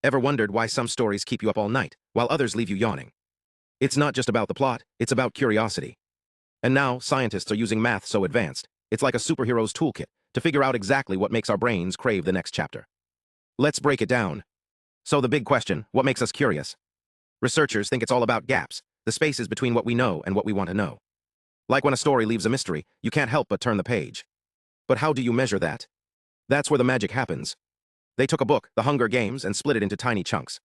Ever wondered why some stories keep you up all night, while others leave you yawning? It's not just about the plot, it's about curiosity. And now, scientists are using math so advanced, it's like a superhero's toolkit to figure out exactly what makes our brains crave the next chapter. Let's break it down. So the big question, what makes us curious? Researchers think it's all about gaps, the spaces between what we know and what we want to know. Like when a story leaves a mystery, you can't help but turn the page. But how do you measure that? That's where the magic happens. They took a book, The Hunger Games, and split it into tiny chunks.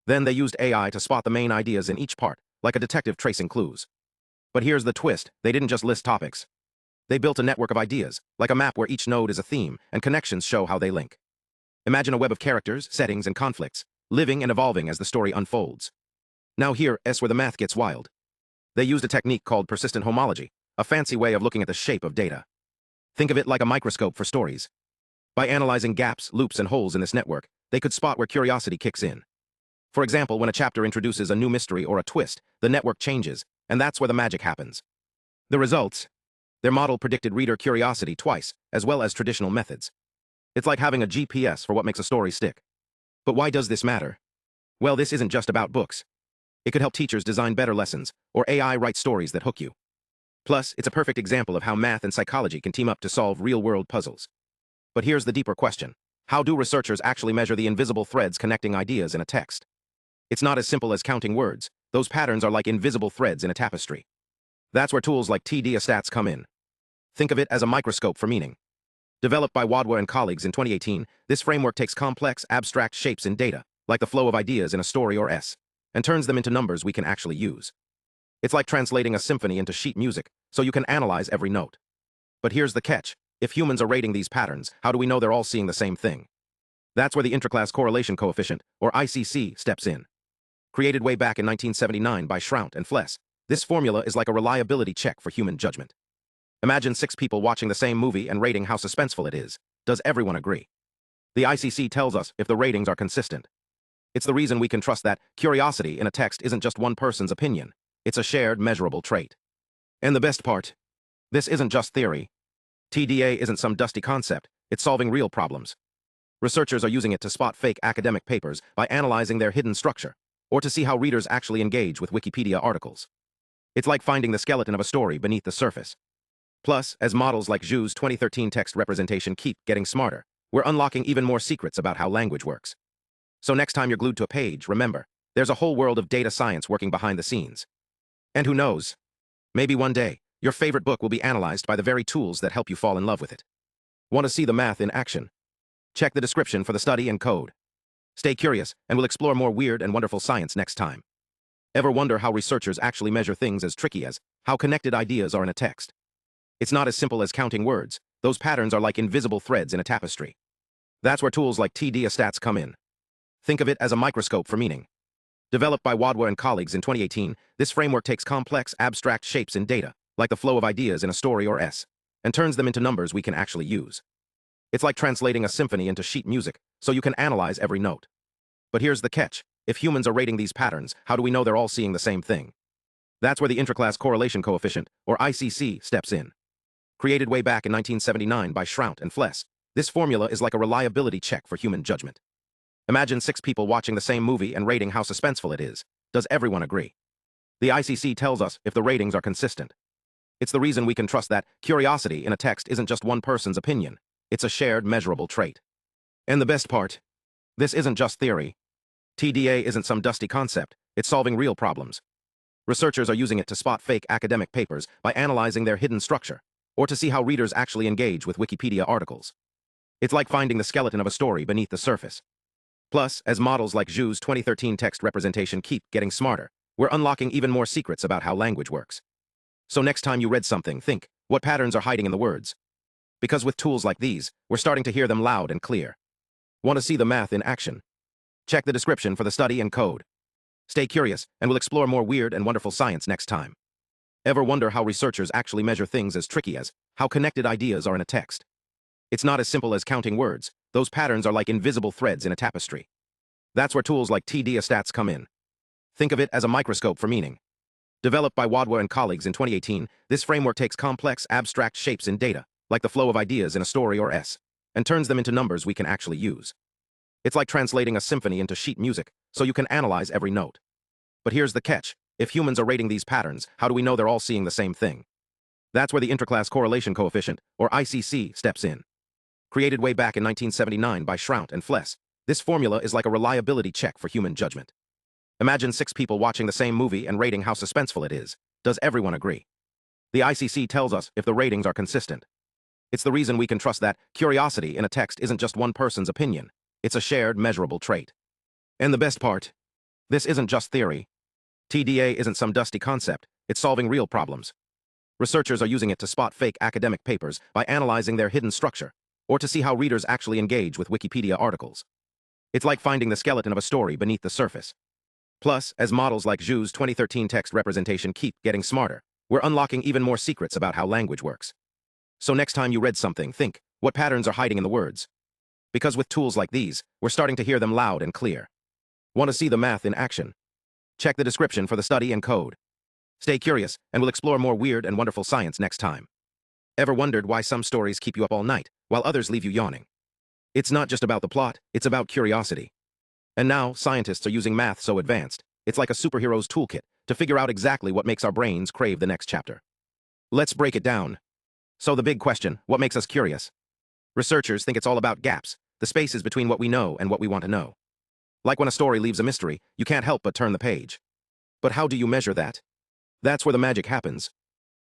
Then they used AI to spot the main ideas in each part, like a detective tracing clues. But here's the twist, they didn't just list topics. They built a network of ideas, like a map where each node is a theme, and connections show how they link. Imagine a web of characters, settings, and conflicts, living and evolving as the story unfolds. Now here's where the math gets wild. They used a technique called persistent homology, a fancy way of looking at the shape of data. Think of it like a microscope for stories. By analyzing gaps, loops, and holes in this network, they could spot where curiosity kicks in. For example, when a chapter introduces a new mystery or a twist, the network changes, and that's where the magic happens. The results? Their model predicted reader curiosity twice, as well as traditional methods. It's like having a GPS for what makes a story stick. But why does this matter? Well, this isn't just about books. It could help teachers design better lessons, or AI write stories that hook you. Plus, it's a perfect example of how math and psychology can team up to solve real-world puzzles. But here's the deeper question. How do researchers actually measure the invisible threads connecting ideas in a text? It's not as simple as counting words. Those patterns are like invisible threads in a tapestry. That's where tools like TDAstats come in. Think of it as a microscope for meaning. Developed by Wadwa and colleagues in 2018, this framework takes complex, abstract shapes in data, like the flow of ideas in a story or essay, and turns them into numbers we can actually use. It's like translating a symphony into sheet music, so you can analyze every note. But here's the catch. If humans are rating these patterns, how do we know they're all seeing the same thing? That's where the Intraclass Correlation Coefficient, or ICC, steps in. Created way back in 1979 by Schroudt and Fless, this formula is like a reliability check for human judgment. Imagine 6 people watching the same movie and rating how suspenseful it is. Does everyone agree? The ICC tells us if the ratings are consistent. It's the reason we can trust that curiosity in a text isn't just one person's opinion. It's a shared, measurable trait. And the best part? This isn't just theory. TDA isn't some dusty concept, it's solving real problems. Researchers are using it to spot fake academic papers by analyzing their hidden structure, or to see how readers actually engage with Wikipedia articles. It's like finding the skeleton of a story beneath the surface. Plus, as models like Zhu's 2013 text representation keep getting smarter, we're unlocking even more secrets about how language works. So next time you're glued to a page, remember, there's a whole world of data science working behind the scenes. And who knows? Maybe one day, your favorite book will be analyzed by the very tools that help you fall in love with it. Want to see the math in action? Check the description for the study and code. Stay curious, and we'll explore more weird and wonderful science next time. Ever wonder how researchers actually measure things as tricky as how connected ideas are in a text? It's not as simple as counting words. Those patterns are like invisible threads in a tapestry. That's where tools like TDAstats come in. Think of it as a microscope for meaning. Developed by Wadwa and colleagues in 2018, this framework takes complex, abstract shapes in data, like the flow of ideas in a story or essay, and turns them into numbers we can actually use. It's like translating a symphony into sheet music, so you can analyze every note. But here's the catch. If humans are rating these patterns, how do we know they're all seeing the same thing? That's where the Intraclass Correlation Coefficient, or ICC, steps in. Created way back in 1979 by Schroudt and Fless, this formula is like a reliability check for human judgment. Imagine 6 people watching the same movie and rating how suspenseful it is. Does everyone agree? The ICC tells us if the ratings are consistent. It's the reason we can trust that curiosity in a text isn't just one person's opinion. It's a shared, measurable trait. And the best part? This isn't just theory. TDA isn't some dusty concept. It's solving real problems. Researchers are using it to spot fake academic papers by analyzing their hidden structure, or to see how readers actually engage with Wikipedia articles. It's like finding the skeleton of a story beneath the surface. Plus, as models like Zhu's 2013 text representation keep getting smarter, we're unlocking even more secrets about how language works. So next time you read something, think, what patterns are hiding in the words? Because with tools like these, we're starting to hear them loud and clear. Want to see the math in action? Check the description for the study and code. Stay curious, and we'll explore more weird and wonderful science next time. Ever wonder how researchers actually measure things as tricky as how connected ideas are in a text? It's not as simple as counting words. Those patterns are like invisible threads in a tapestry. That's where tools like TDAstats come in. Think of it as a microscope for meaning. Developed by Wadwa and colleagues in 2018, this framework takes complex, abstract shapes in data, like the flow of ideas in a story or essay, and turns them into numbers we can actually use. It's like translating a symphony into sheet music, so you can analyze every note. But here's the catch. If humans are rating these patterns, how do we know they're all seeing the same thing? That's where the Intraclass Correlation Coefficient, or ICC, steps in. Created way back in 1979 by Schroudt and Fless, this formula is like a reliability check for human judgment. Imagine 6 people watching the same movie and rating how suspenseful it is. Does everyone agree? The ICC tells us if the ratings are consistent. It's the reason we can trust that curiosity in a text isn't just one person's opinion. It's a shared, measurable trait. And the best part? This isn't just theory. TDA isn't some dusty concept. It's solving real problems. Researchers are using it to spot fake academic papers by analyzing their hidden structure, or to see how readers actually engage with Wikipedia articles. It's like finding the skeleton of a story beneath the surface. Plus, as models like Zhu's 2013 text representation keep getting smarter, we're unlocking even more secrets about how language works. So next time you read something, think, what patterns are hiding in the words? Because with tools like these, we're starting to hear them loud and clear. Want to see the math in action? Check the description for the study and code. Stay curious, and we'll explore more weird and wonderful science next time. Ever wondered why some stories keep you up all night, while others leave you yawning? It's not just about the plot, it's about curiosity. And now, scientists are using math so advanced, it's like a superhero's toolkit to figure out exactly what makes our brains crave the next chapter. Let's break it down. So the big question, what makes us curious? Researchers think it's all about gaps, the spaces between what we know and what we want to know. Like when a story leaves a mystery, you can't help but turn the page. But how do you measure that? That's where the magic happens.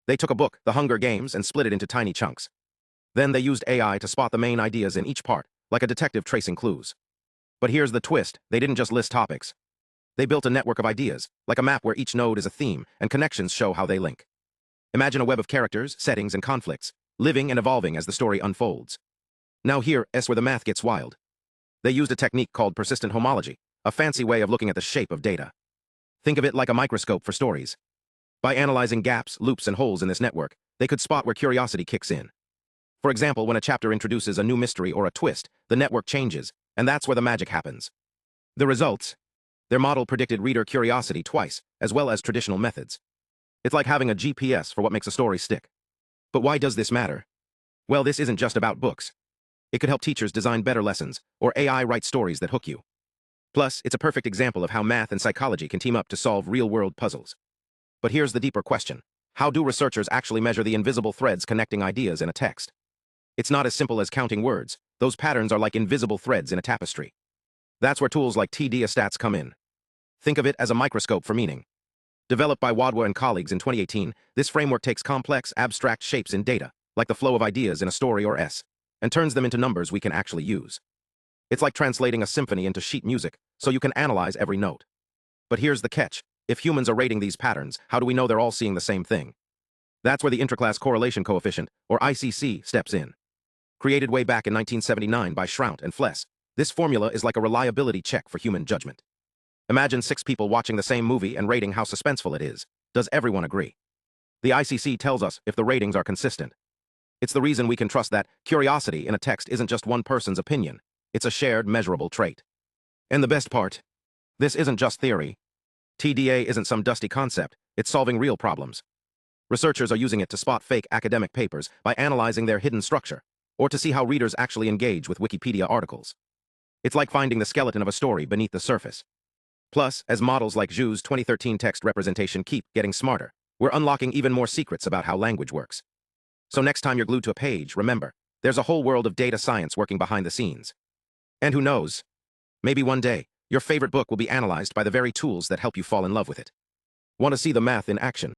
They took a book, The Hunger Games, and split it into tiny chunks. Then they used AI to spot the main ideas in each part, like a detective tracing clues. But here's the twist, they didn't just list topics. They built a network of ideas, like a map where each node is a theme, and connections show how they link. Imagine a web of characters, settings, and conflicts, living and evolving as the story unfolds. Now here's where the math gets wild. They used a technique called persistent homology, a fancy way of looking at the shape of data. Think of it like a microscope for stories. By analyzing gaps, loops, and holes in this network, they could spot where curiosity kicks in. For example, when a chapter introduces a new mystery or a twist, the network changes, and that's where the magic happens. The results? Their model predicted reader curiosity twice, as well as traditional methods. It's like having a GPS for what makes a story stick. But why does this matter? Well, this isn't just about books. It could help teachers design better lessons, or AI write stories that hook you. Plus, it's a perfect example of how math and psychology can team up to solve real-world puzzles. But here's the deeper question. How do researchers actually measure the invisible threads connecting ideas in a text? It's not as simple as counting words. Those patterns are like invisible threads in a tapestry. That's where tools like TDAstats come in. Think of it as a microscope for meaning. Developed by Wadwa and colleagues in 2018, this framework takes complex, abstract shapes in data, like the flow of ideas in a story or essay, and turns them into numbers we can actually use. It's like translating a symphony into sheet music, so you can analyze every note. But here's the catch. If humans are rating these patterns, how do we know they're all seeing the same thing? That's where the Intraclass Correlation Coefficient, or ICC, steps in. Created way back in 1979 by Schroudt and Fless, this formula is like a reliability check for human judgment. Imagine 6 people watching the same movie and rating how suspenseful it is. Does everyone agree? The ICC tells us if the ratings are consistent. It's the reason we can trust that curiosity in a text isn't just one person's opinion. It's a shared, measurable trait. And the best part? This isn't just theory. TDA isn't some dusty concept. It's solving real problems. Researchers are using it to spot fake academic papers by analyzing their hidden structure, or to see how readers actually engage with Wikipedia articles. It's like finding the skeleton of a story beneath the surface. Plus, as models like Zhu's 2013 text representation keep getting smarter, we're unlocking even more secrets about how language works. So next time you're glued to a page, remember, there's a whole world of data science working behind the scenes. And who knows? Maybe one day, your favorite book will be analyzed by the very tools that help you fall in love with it. Want to see the math in action?